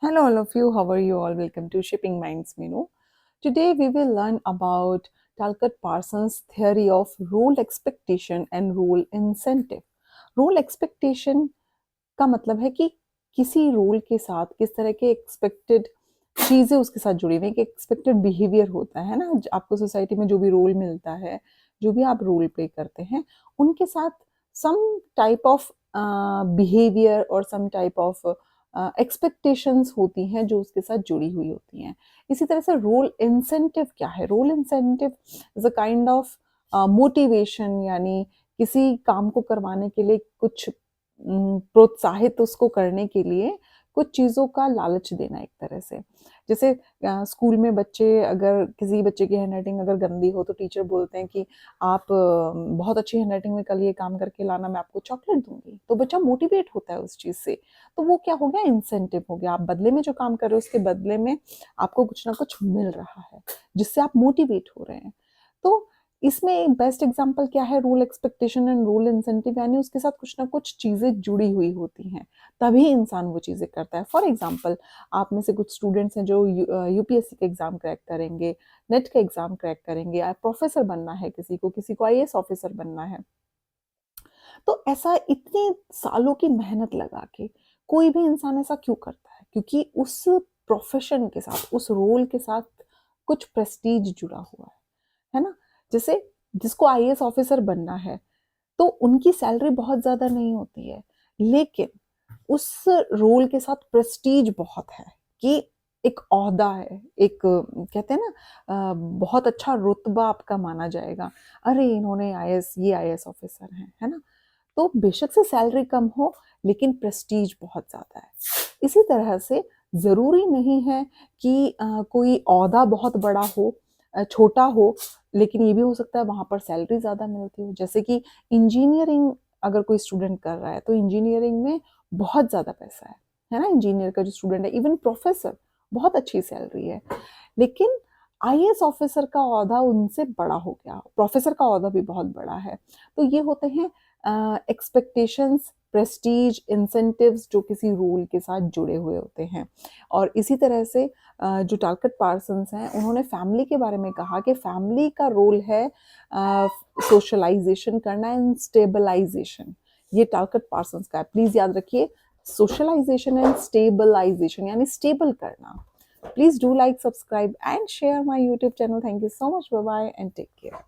Hello, all of you. How are you all? Welcome to Shipping Minds Minu. Today, we will learn about Talcott Parsons' theory of role expectation and role incentive. Role expectation का मतलब है कि किसी role के साथ किस तरह के एक्सपेक्टेड चीज़ें उसके साथ जुड़ी हुई हैं, कि एक्सपेक्टेड बिहेवियर होता है ना। आपको सोसाइटी में जो भी रोल मिलता है, जो भी आप रोल प्ले करते हैं, उनके साथ सम टाइप ऑफ बिहेवियर और सम टाइप ऑफ एक्सपेक्टेशंस होती हैं जो उसके साथ जुड़ी हुई होती हैं। इसी तरह से रोल इंसेंटिव क्या है? Role incentive is a kind of motivation, यानी किसी काम को करवाने के लिए कुछ प्रोत्साहित उसको करने के लिए कुछ चीज़ों का लालच देना एक तरह से। जैसे स्कूल में बच्चे, अगर किसी बच्चे की हैंडराइटिंग अगर गंदी हो तो टीचर बोलते हैं कि आप बहुत अच्छी हैंडराइटिंग में कल ये काम करके लाना, मैं आपको चॉकलेट दूंगी। तो बच्चा मोटिवेट होता है उस चीज़ से। तो वो क्या हो गया? इंसेंटिव हो गया। आप बदले में जो काम कर रहे हो उसके बदले में आपको कुछ ना कुछ मिल रहा है, जिससे आप मोटिवेट हो रहे हैं। तो इसमें एक बेस्ट एग्जांपल क्या है? Rule expectation and rule incentive, यानी उसके साथ कुछ ना कुछ चीज़ें जुड़ी हुई होती हैं, तभी इंसान वो चीज़ें करता है। फॉर एग्जांपल, आप में से कुछ स्टूडेंट्स हैं जो यूपीएससी का एग्जाम क्रैक करेंगे, नेट का एग्जाम क्रैक करेंगे, या प्रोफेसर बनना है किसी को आईएएस ऑफिसर बनना है। तो ऐसा इतने सालों की मेहनत लगा के कोई भी इंसान ऐसा क्यों करता है? क्योंकि उस प्रोफेशन के साथ, उस रोल के साथ कुछ प्रेस्टीज जुड़ा हुआ है ना? जैसे जिसको आईएएस ऑफिसर बनना है, तो उनकी सैलरी बहुत ज़्यादा नहीं होती है, लेकिन उस रोल के साथ प्रेस्टीज बहुत है, कि एक ओहदा है, एक कहते हैं ना, बहुत अच्छा रुतबा आपका माना जाएगा। अरे इन्होंने आईएएस ऑफिसर हैं, है ना? तो बेशक से सैलरी कम हो, लेकिन प्रेस्टीज बहुत ज़्यादा है। इसी तरह से ज़रूरी नहीं है कि कोई ओहदा बहुत बड़ा हो, छोटा हो, लेकिन ये भी हो सकता है वहाँ पर सैलरी ज़्यादा मिलती हो। जैसे कि इंजीनियरिंग अगर कोई स्टूडेंट कर रहा है, तो इंजीनियरिंग में बहुत ज़्यादा पैसा है ना? इंजीनियर का जो स्टूडेंट है, इवन प्रोफेसर, बहुत अच्छी सैलरी है। लेकिन आईएएस ऑफिसर का ओहदा उनसे बड़ा हो गया, प्रोफेसर का ओहदा भी बहुत बड़ा है। तो ये होते हैं एक्सपेक्टेशंस, प्रेस्टीज, इंसेंटिव्स जो किसी रूल के साथ जुड़े हुए होते हैं। और इसी तरह से जो टालकट पार्सन्स हैं, उन्होंने फैमिली के बारे में कहा कि फैमिली का रोल है सोशलाइजेशन करना एंड स्टेबलाइजेशन। ये टालकट पार्सन्स का है, प्लीज याद रखिए। सोशलाइजेशन एंड स्टेबलाइजेशन यानी स्टेबल करना। Please do like, subscribe and share my YouTube channel. Thank you so much. Bye bye and take care.